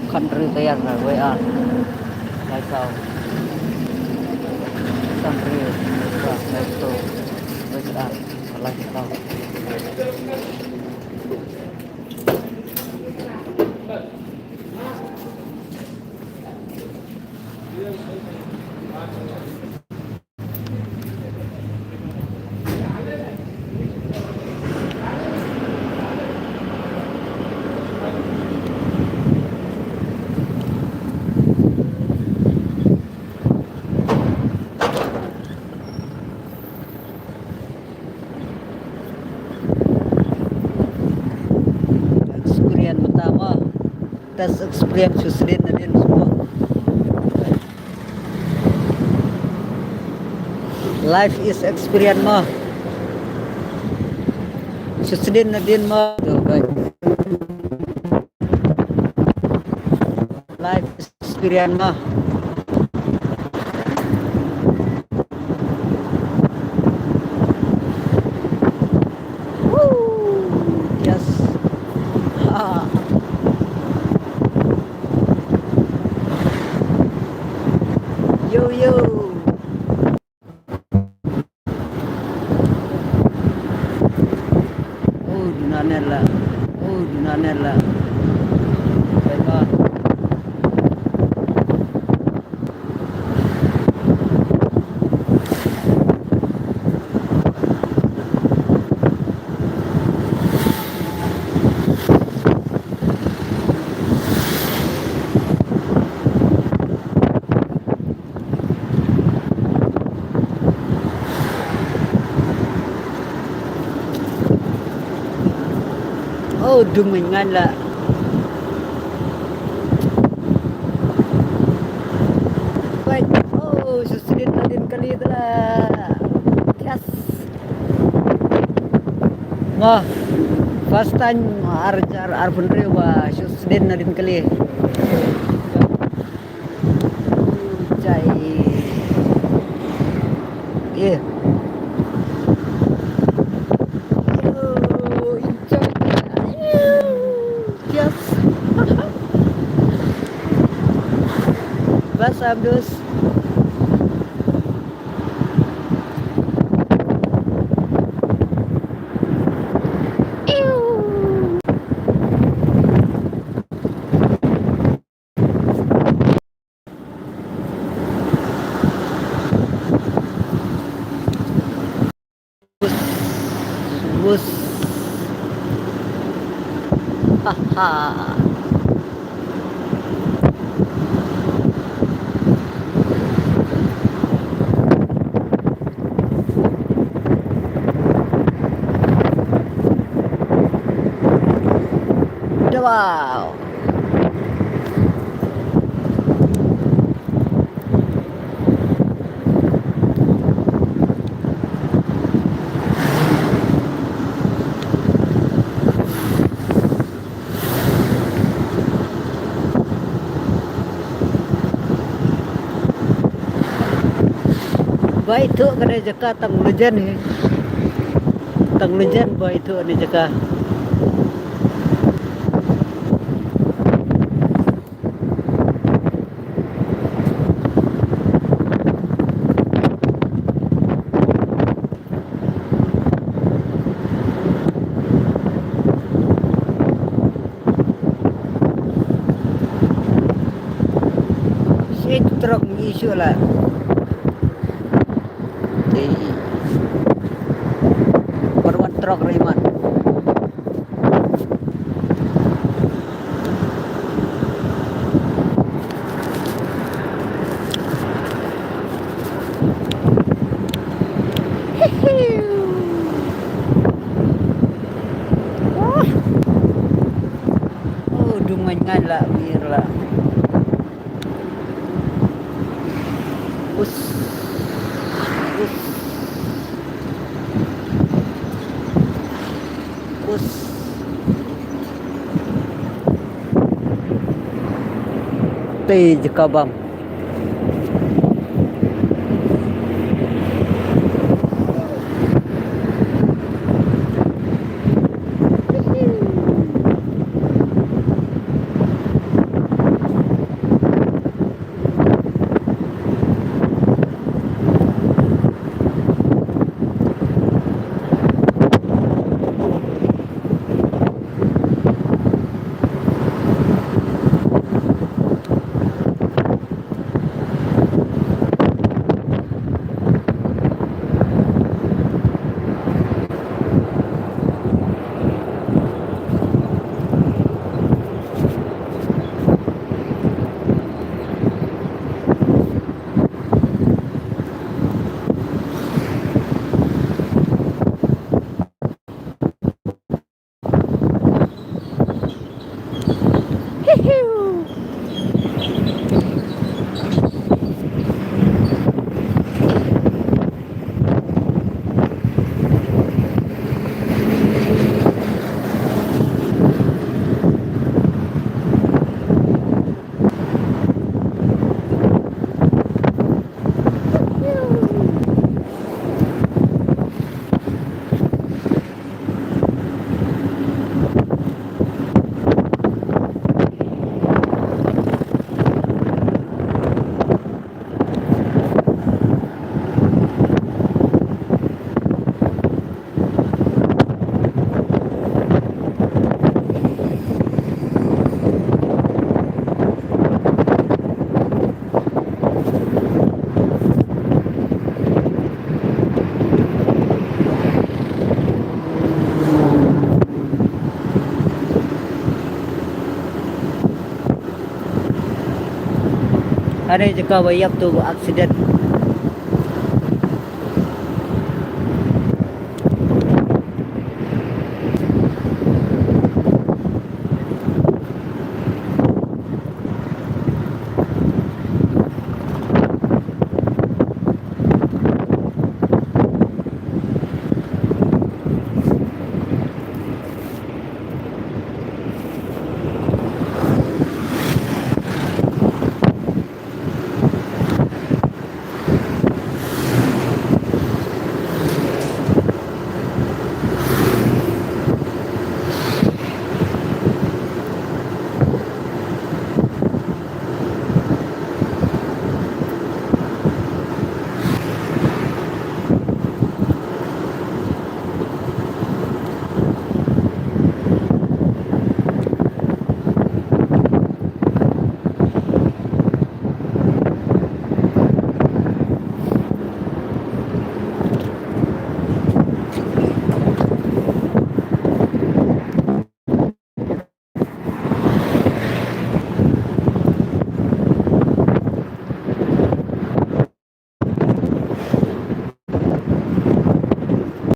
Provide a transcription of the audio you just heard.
country kaya na WA lai sau country và lai sau WA lai sau experience pertama tes experience susulin na din semua life is experience mah susulin na din mah life is experience mah yes yo yo dinanela baiklah oh dumingan lah baik oh susulin na din kali ito lah yes wah first time arjar arpundre wa susulin na din kali cai yeah Bas Abdus bus haha wow baik tu kena jaka tang lejen ni tang lejen baik tu ni jaka truk isu lah di perwan truk Riman oh dumangan lah mir lah us teh Jekabang Ano jaka way up to accident.